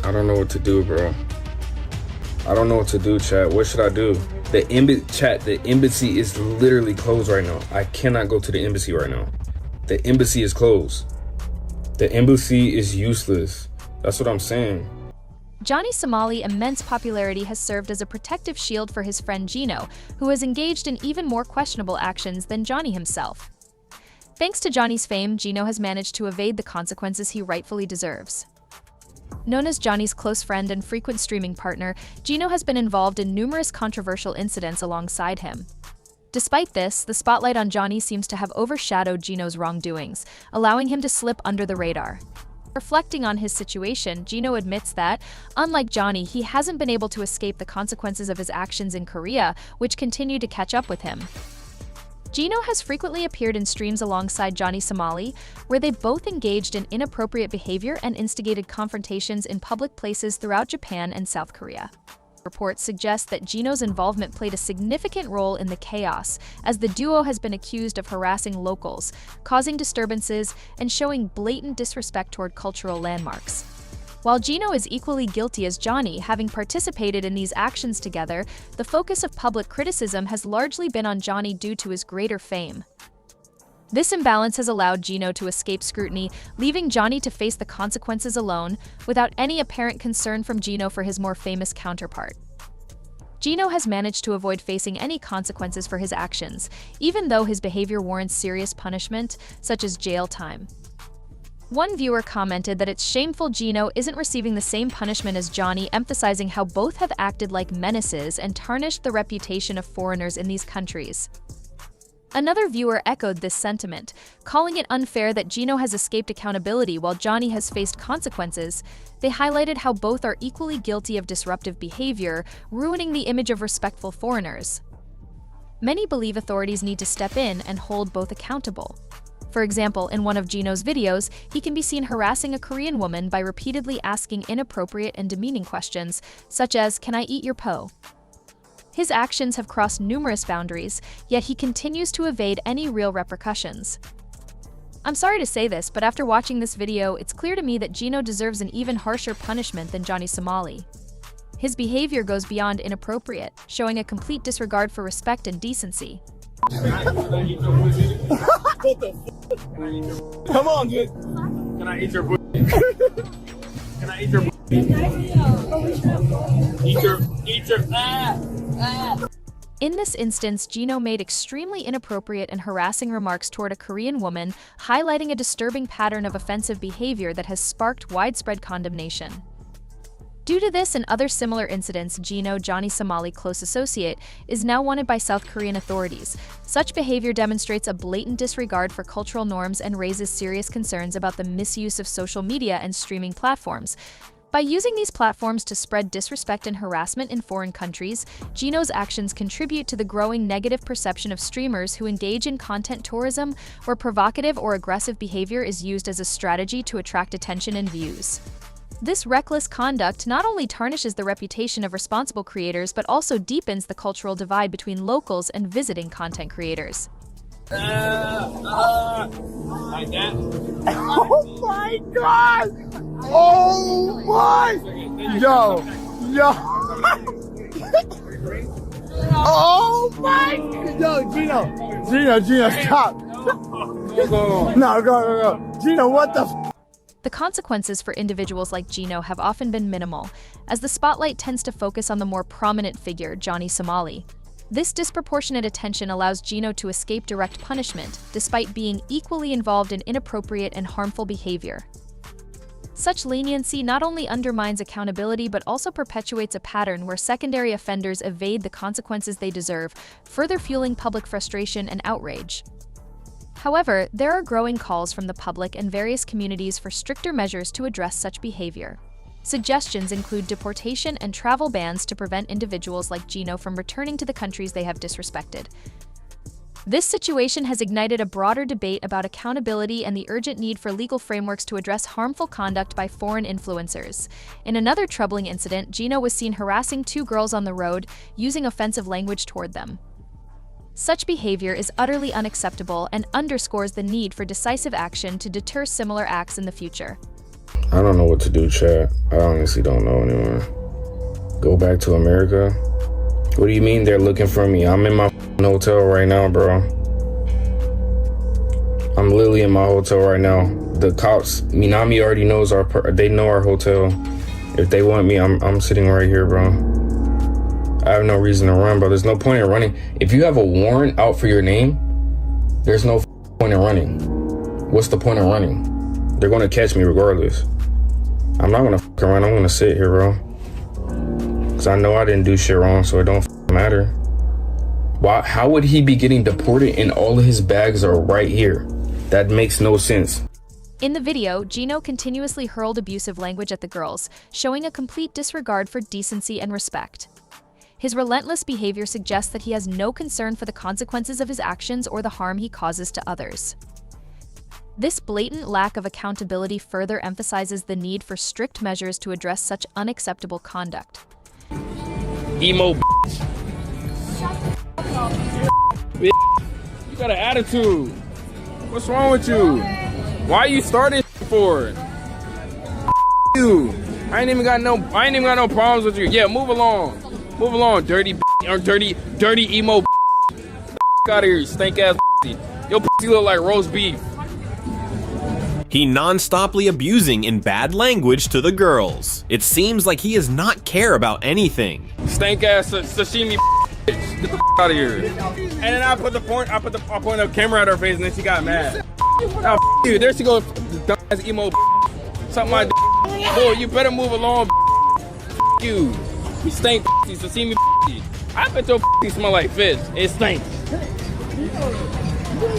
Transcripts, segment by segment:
I don't know what to do, bro. I don't know what to do, chat. What should I do? The embassy is literally closed right now. I cannot go to the embassy right now. The embassy is closed. The embassy is useless. That's what I'm saying. Johnny Somali's immense popularity has served as a protective shield for his friend Gino, who has engaged in even more questionable actions than Johnny himself. Thanks to Johnny's fame, Gino has managed to evade the consequences he rightfully deserves. Known as Johnny's close friend and frequent streaming partner, Gino has been involved in numerous controversial incidents alongside him. Despite this, the spotlight on Johnny seems to have overshadowed Gino's wrongdoings, allowing him to slip under the radar. Reflecting on his situation, Gino admits that, unlike Johnny, he hasn't been able to escape the consequences of his actions in Korea, which continue to catch up with him. Gino has frequently appeared in streams alongside Johnny Somali, where they both engaged in inappropriate behavior and instigated confrontations in public places throughout Japan and South Korea. Reports suggest that Gino's involvement played a significant role in the chaos, as the duo has been accused of harassing locals, causing disturbances, and showing blatant disrespect toward cultural landmarks. While Gino is equally guilty as Johnny, having participated in these actions together, the focus of public criticism has largely been on Johnny due to his greater fame. This imbalance has allowed Gino to escape scrutiny, leaving Johnny to face the consequences alone, without any apparent concern from Gino for his more famous counterpart. Gino has managed to avoid facing any consequences for his actions, even though his behavior warrants serious punishment, such as jail time. One viewer commented that it's shameful Gino isn't receiving the same punishment as Johnny, emphasizing how both have acted like menaces and tarnished the reputation of foreigners in these countries. Another viewer echoed this sentiment, calling it unfair that Gino has escaped accountability while Johnny has faced consequences. They highlighted how both are equally guilty of disruptive behavior, ruining the image of respectful foreigners. Many believe authorities need to step in and hold both accountable. For example, in one of Gino's videos, he can be seen harassing a Korean woman by repeatedly asking inappropriate and demeaning questions, such as, "Can I eat your po?" His actions have crossed numerous boundaries, yet he continues to evade any real repercussions. I'm sorry to say this, but after watching this video, it's clear to me that Gino deserves an even harsher punishment than Johnny Somali. His behavior goes beyond inappropriate, showing a complete disregard for respect and decency. Come on, dude. Can I eat your booty? Can I eat your booty? Eat your In this instance, Gino made extremely inappropriate and harassing remarks toward a Korean woman, highlighting a disturbing pattern of offensive behavior that has sparked widespread condemnation. Due to this and other similar incidents, Gino, Johnny Somali close associate, is now wanted by South Korean authorities. Such behavior demonstrates a blatant disregard for cultural norms and raises serious concerns about the misuse of social media and streaming platforms. By using these platforms to spread disrespect and harassment in foreign countries, Gino's actions contribute to the growing negative perception of streamers who engage in content tourism, where provocative or aggressive behavior is used as a strategy to attract attention and views. This reckless conduct not only tarnishes the reputation of responsible creators but also deepens the cultural divide between locals and visiting content creators. Like that? Oh my god! Oh my! Yo! Oh my! Yo, Gino, stop! No, go. Gino, what the f? The consequences for individuals like Gino have often been minimal, as the spotlight tends to focus on the more prominent figure, Johnny Somali. This disproportionate attention allows Gino to escape direct punishment, despite being equally involved in inappropriate and harmful behavior. Such leniency not only undermines accountability but also perpetuates a pattern where secondary offenders evade the consequences they deserve, further fueling public frustration and outrage. However, there are growing calls from the public and various communities for stricter measures to address such behavior. Suggestions include deportation and travel bans to prevent individuals like Gino from returning to the countries they have disrespected. This situation has ignited a broader debate about accountability and the urgent need for legal frameworks to address harmful conduct by foreign influencers. In another troubling incident, Gino was seen harassing two girls on the road, using offensive language toward them. Such behavior is utterly unacceptable and underscores the need for decisive action to deter similar acts in the future. I don't know what to do, chat. I honestly don't know anymore. Go back to America? What do you mean they're looking for me? I'm in my hotel right now, bro. I'm literally in my hotel right now. The cops, Minami already knows they know our hotel. If they want me, I'm sitting right here, bro. I have no reason to run, bro. There's no point in running. If you have a warrant out for your name, there's no point in running. What's the point of running? They're gonna catch me regardless. I'm not gonna run. I'm gonna sit here, bro. Cause I know I didn't do shit wrong, so it don't matter. Why? How would he be getting deported and all of his bags are right here? That makes no sense. In the video, Gino continuously hurled abusive language at the girls, showing a complete disregard for decency and respect. His relentless behavior suggests that he has no concern for the consequences of his actions or the harm he causes to others. This blatant lack of accountability further emphasizes the need for strict measures to address such unacceptable conduct. Emo bitch. You got an attitude. What's wrong with you? Why are you starting for? You. I ain't even got no problems with you. Yeah, move along. Move along, dirty or dirty emo. Out of here, you stink ass. Your pussy look like roast beef. He non-stoply abusing in bad language to the girls. It seems like he does not care about anything. Stank ass sashimi bitch. Get the out of here. And then I point the camera at her face and then she got mad. Now you, there she goes, dumbass emo. Something like that. Boy, you better move along. You. You stink sashimi. I bet your smell like fish. It stinks.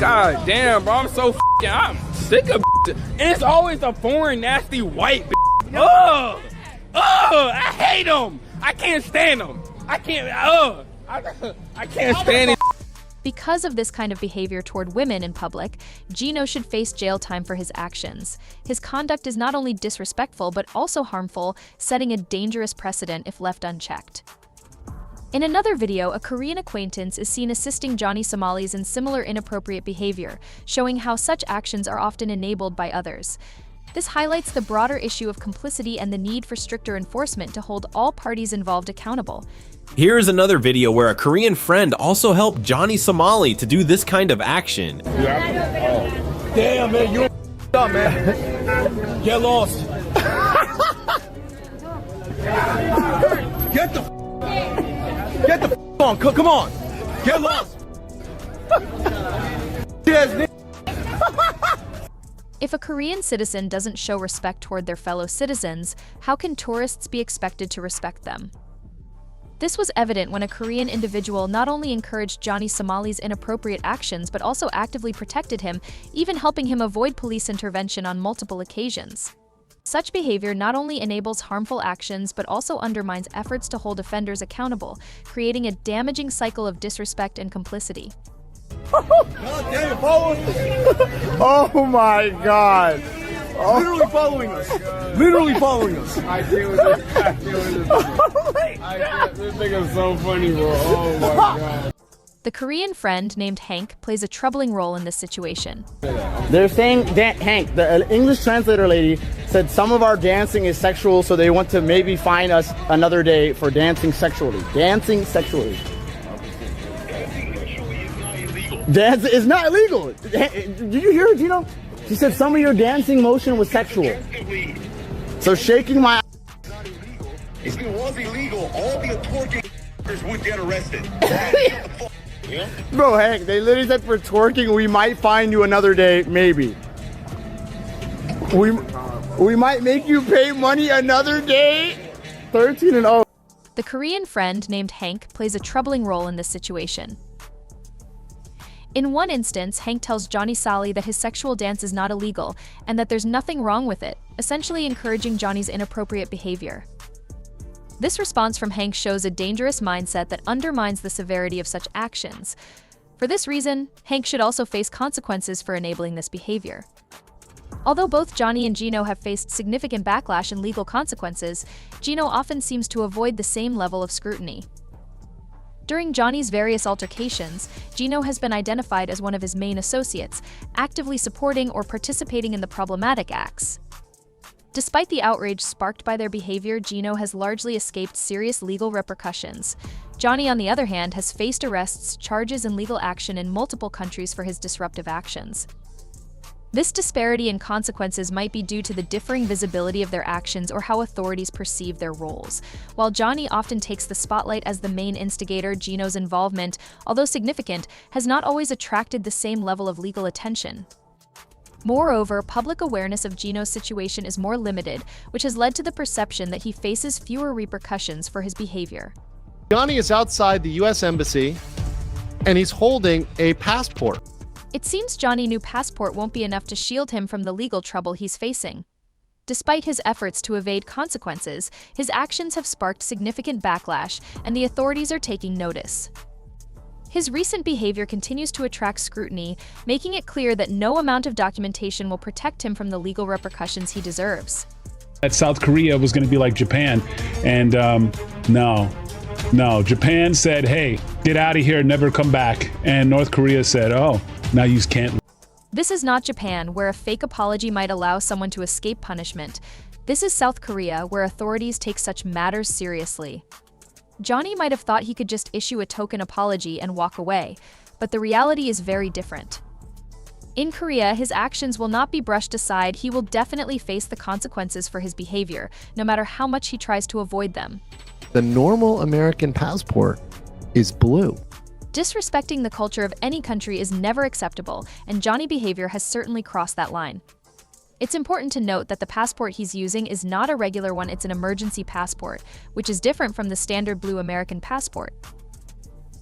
God damn, bro, I'm sick of and it's always a foreign, nasty white bitch. Ugh! I hate them! I can't stand them! I can't stand it. Because of this kind of behavior toward women in public, Gino should face jail time for his actions. His conduct is not only disrespectful but also harmful, setting a dangerous precedent if left unchecked. In another video, a Korean acquaintance is seen assisting Johnny Somalis in similar inappropriate behavior, showing how such actions are often enabled by others. This highlights the broader issue of complicity and the need for stricter enforcement to hold all parties involved accountable. Here's another video where a Korean friend also helped Johnny Somali to do this kind of action. Damn, man, you up, man. Get lost. Get the on, come on. Get lost. If a Korean citizen doesn't show respect toward their fellow citizens, how can tourists be expected to respect them? This was evident when a Korean individual not only encouraged Johnny Somali's inappropriate actions but also actively protected him, even helping him avoid police intervention on multiple occasions. Such behavior not only enables harmful actions but also undermines efforts to hold offenders accountable, creating a damaging cycle of disrespect and complicity. Oh my God. Oh. Literally following us. Literally following us. I deal with this. This nigga's so funny, bro. Oh my God. The Korean friend named Hank plays a troubling role in this situation. They're saying that Hank, the English translator lady, said some of our dancing is sexual, so they want to maybe fine us another day for dancing sexually. Dancing sexually. Dance is not illegal. Did you hear her, Gino? She said some of your dancing motion was sexual. So shaking my If it was illegal, all the twerking would get arrested. Yeah? Bro, Hank, they literally said for twerking, we might find you another day, maybe. We might make you pay money another day. 13-0. The Korean friend named Hank plays a troubling role in this situation. In one instance, Hank tells Johnny Somali that his sexual dance is not illegal and that there's nothing wrong with it, essentially encouraging Johnny's inappropriate behavior. This response from Hank shows a dangerous mindset that undermines the severity of such actions. For this reason, Hank should also face consequences for enabling this behavior. Although both Johnny and Gino have faced significant backlash and legal consequences, Gino often seems to avoid the same level of scrutiny. During Johnny's various altercations, Gino has been identified as one of his main associates, actively supporting or participating in the problematic acts. Despite the outrage sparked by their behavior, Gino has largely escaped serious legal repercussions. Johnny, on the other hand, has faced arrests, charges, and legal action in multiple countries for his disruptive actions. This disparity in consequences might be due to the differing visibility of their actions or how authorities perceive their roles. While Johnny often takes the spotlight as the main instigator, Gino's involvement, although significant, has not always attracted the same level of legal attention. Moreover, public awareness of Gino's situation is more limited, which has led to the perception that he faces fewer repercussions for his behavior. Johnny is outside the U.S. Embassy, and he's holding a passport. It seems Johnny's new passport won't be enough to shield him from the legal trouble he's facing. Despite his efforts to evade consequences, his actions have sparked significant backlash, and the authorities are taking notice. His recent behavior continues to attract scrutiny, making it clear that no amount of documentation will protect him from the legal repercussions he deserves. That South Korea was going to be like Japan, and no. Japan said, hey, get out of here, never come back. And North Korea said, oh, now you can't. This is not Japan, where a fake apology might allow someone to escape punishment. This is South Korea, where authorities take such matters seriously. Johnny might have thought he could just issue a token apology and walk away, but the reality is very different. In Korea, his actions will not be brushed aside. He will definitely face the consequences for his behavior, no matter how much he tries to avoid them. The normal American passport is blue. Disrespecting the culture of any country is never acceptable, and Johnny's behavior has certainly crossed that line. It's important to note that the passport he's using is not a regular one, it's an emergency passport, which is different from the standard blue American passport.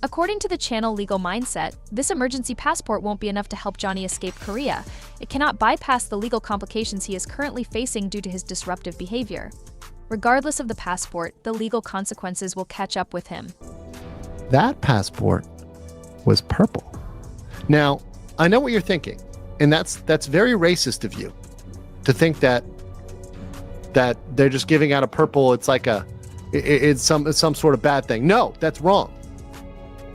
According to the channel Legal Mindset, this emergency passport won't be enough to help Johnny escape Korea. It cannot bypass the legal complications he is currently facing due to his disruptive behavior. Regardless of the passport, the legal consequences will catch up with him. That passport was purple. Now, I know what you're thinking, and that's very racist of you to think that they're just giving out a purple. It's like it's some sort of bad thing. No, that's wrong.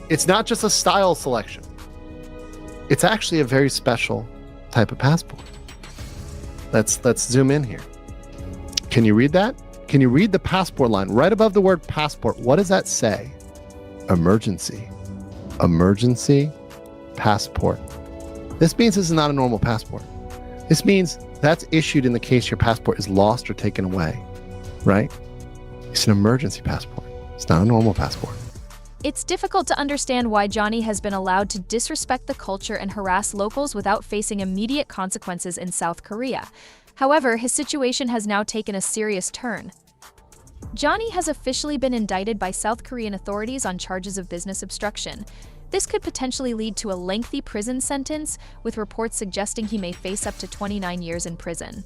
It's not just a style selection. It's actually a very special type of passport. Let's zoom in here. Can you read that? Can you read the passport line right above the word passport? What does that say? Emergency. Emergency passport. This means this is not a normal passport. This means that's issued in the case your passport is lost or taken away, right? It's an emergency passport. It's not a normal passport. It's difficult to understand why Johnny has been allowed to disrespect the culture and harass locals without facing immediate consequences in South Korea. However, his situation has now taken a serious turn. Johnny has officially been indicted by South Korean authorities on charges of business obstruction. This could potentially lead to a lengthy prison sentence, with reports suggesting he may face up to 29 years in prison.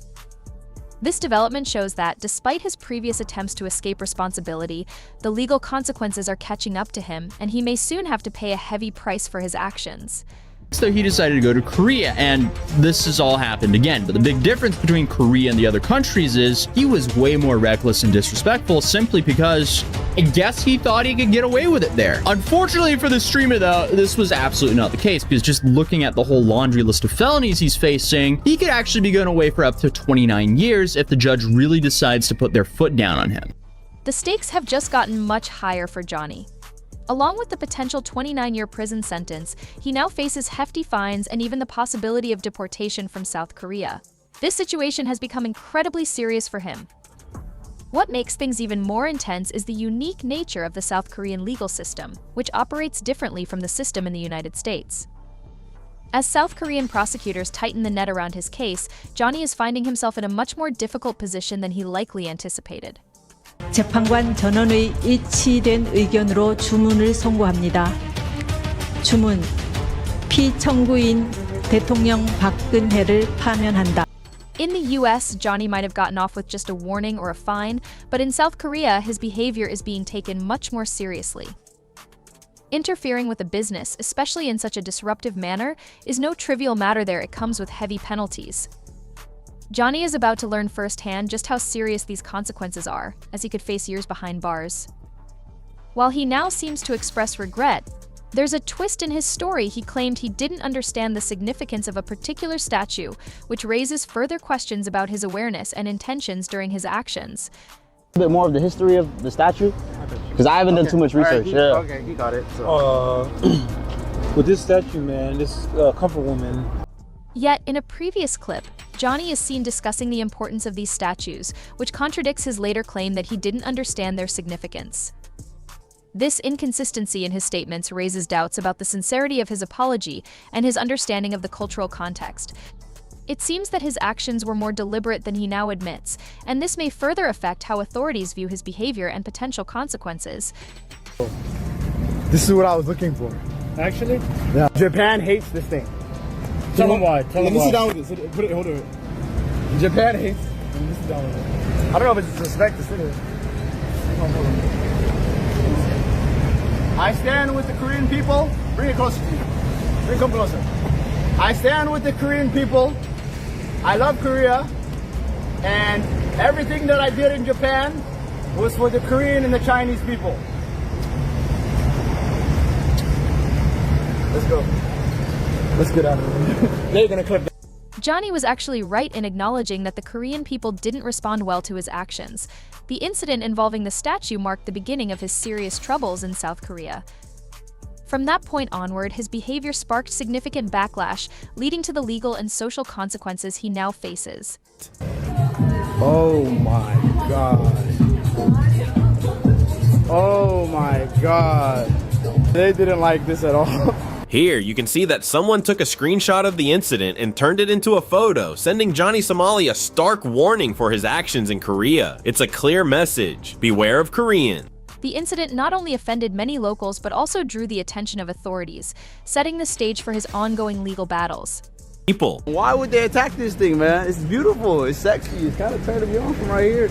This development shows that, despite his previous attempts to escape responsibility, the legal consequences are catching up to him, and he may soon have to pay a heavy price for his actions. So he decided to go to Korea, and this has all happened again. But the big difference between Korea and the other countries is he was way more reckless and disrespectful simply because I guess he thought he could get away with it there. Unfortunately for the streamer, though, this was absolutely not the case, because just looking at the whole laundry list of felonies he's facing, he could actually be going away for up to 29 years if the judge really decides to put their foot down on him. The stakes have just gotten much higher for Johnny. Along with the potential 29-year prison sentence, he now faces hefty fines and even the possibility of deportation from South Korea. This situation has become incredibly serious for him. What makes things even more intense is the unique nature of the South Korean legal system, which operates differently from the system in the United States. As South Korean prosecutors tighten the net around his case, Johnny is finding himself in a much more difficult position than he likely anticipated. 재판관 전원의 일치된 의견으로 주문을 선고합니다. 주문, 피청구인 대통령 박근혜를 파면한다. In the US, Johnny might have gotten off with just a warning or a fine, but in South Korea, his behavior is being taken much more seriously. Interfering with a business, especially in such a disruptive manner, is no trivial matter there. It comes with heavy penalties. Johnny is about to learn firsthand just how serious these consequences are, as he could face years behind bars. While he now seems to express regret, There's a twist in his story. He claimed he didn't understand the significance of a particular statue, which raises further questions about his awareness and intentions during his actions. A bit more of the history of the statue, because I haven't done too much research. Okay, he got it. So. With this statue, man, this comfort woman. Yet, in a previous clip, Johnny is seen discussing the importance of these statues, which contradicts his later claim that he didn't understand their significance. This inconsistency in his statements raises doubts about the sincerity of his apology and his understanding of the cultural context. It seems that his actions were more deliberate than he now admits, and this may further affect how authorities view his behavior and potential consequences. This is what I was looking for. Actually? Yeah. Japan hates this thing. Tell them why. Tell them why. Let me sit down with it. Put it, hold it. Japan hates. Let me sit down with it. I don't know if it's disrespect to sit here. Hold on. I stand with the Korean people. Bring it closer to you. Come closer. I stand with the Korean people. I love Korea. And everything that I did in Japan was for the Korean and the Chinese people. Let's go. Let's get out of here. They're gonna clip that. Johnny was actually right in acknowledging that the Korean people didn't respond well to his actions. The incident involving the statue marked the beginning of his serious troubles in South Korea. From that point onward, his behavior sparked significant backlash, leading to the legal and social consequences he now faces. Oh my God. Oh my God. They didn't like this at all. Here, you can see that someone took a screenshot of the incident and turned it into a photo, sending Johnny Somali a stark warning for his actions in Korea. It's a clear message. Beware of Korean. The incident not only offended many locals but also drew the attention of authorities, setting the stage for his ongoing legal battles. People. Why would they attack this thing, man? It's beautiful. It's sexy. It's kind of turning me on from right here.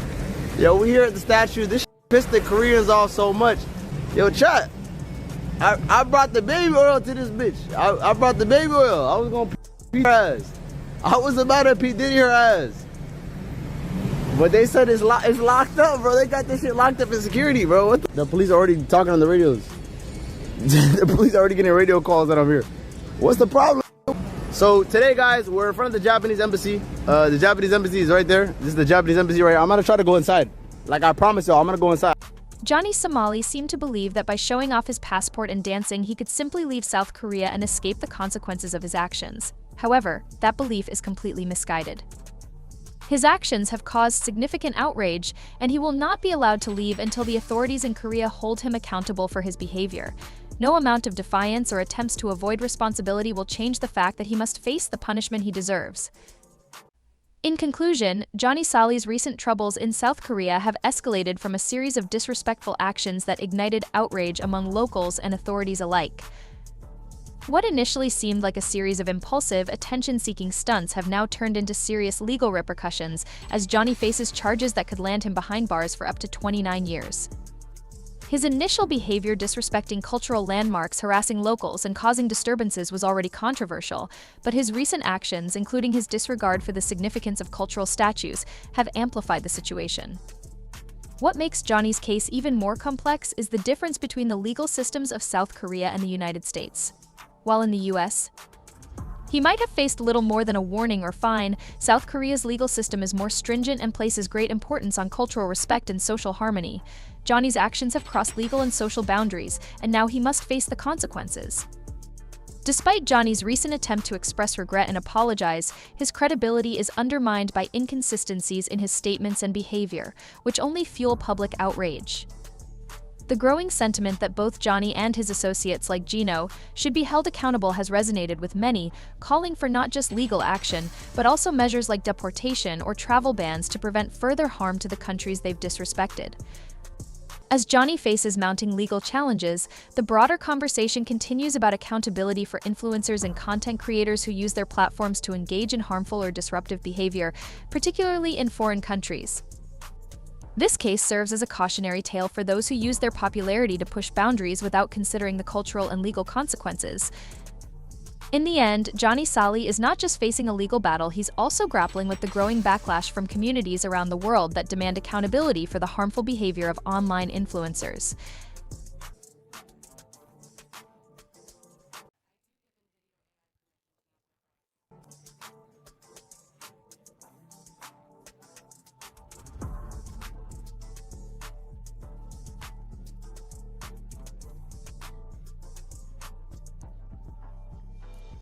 Yo, we here at the statue. This pissed the Koreans off so much. Yo, chat. I brought the baby oil to this bitch. I brought the baby oil. I was gonna pee her ass. I was about to pee Diddy her ass. But they said it's locked up, bro. They got this shit locked up in security, bro. What the police are already talking on the radios. The police are already getting radio calls that I'm here. What's the problem? So today, guys, we're in front of the Japanese embassy. The Japanese embassy is right there. This is the Japanese embassy right here. I'm gonna try to go inside. Like I promised y'all, I'm gonna go inside. Johnny Somali seemed to believe that by showing off his passport and dancing, he could simply leave South Korea and escape the consequences of his actions. However, that belief is completely misguided. His actions have caused significant outrage, and he will not be allowed to leave until the authorities in Korea hold him accountable for his behavior. No amount of defiance or attempts to avoid responsibility will change the fact that he must face the punishment he deserves. In conclusion, Johnny Somali's recent troubles in South Korea have escalated from a series of disrespectful actions that ignited outrage among locals and authorities alike. What initially seemed like a series of impulsive, attention-seeking stunts have now turned into serious legal repercussions as Johnny faces charges that could land him behind bars for up to 29 years. His initial behavior disrespecting cultural landmarks, harassing locals, and causing disturbances was already controversial, but his recent actions, including his disregard for the significance of cultural statues, have amplified the situation. What makes Johnny's case even more complex is the difference between the legal systems of South Korea and the United States. While in the US, he might have faced little more than a warning or fine, South Korea's legal system is more stringent and places great importance on cultural respect and social harmony. Johnny's actions have crossed legal and social boundaries, and now he must face the consequences. Despite Johnny's recent attempt to express regret and apologize, his credibility is undermined by inconsistencies in his statements and behavior, which only fuel public outrage. The growing sentiment that both Johnny and his associates like Gino should be held accountable has resonated with many, calling for not just legal action, but also measures like deportation or travel bans to prevent further harm to the countries they've disrespected. As Johnny faces mounting legal challenges, the broader conversation continues about accountability for influencers and content creators who use their platforms to engage in harmful or disruptive behavior, particularly in foreign countries. This case serves as a cautionary tale for those who use their popularity to push boundaries without considering the cultural and legal consequences. In the end, Johnny Somali is not just facing a legal battle, he's also grappling with the growing backlash from communities around the world that demand accountability for the harmful behavior of online influencers.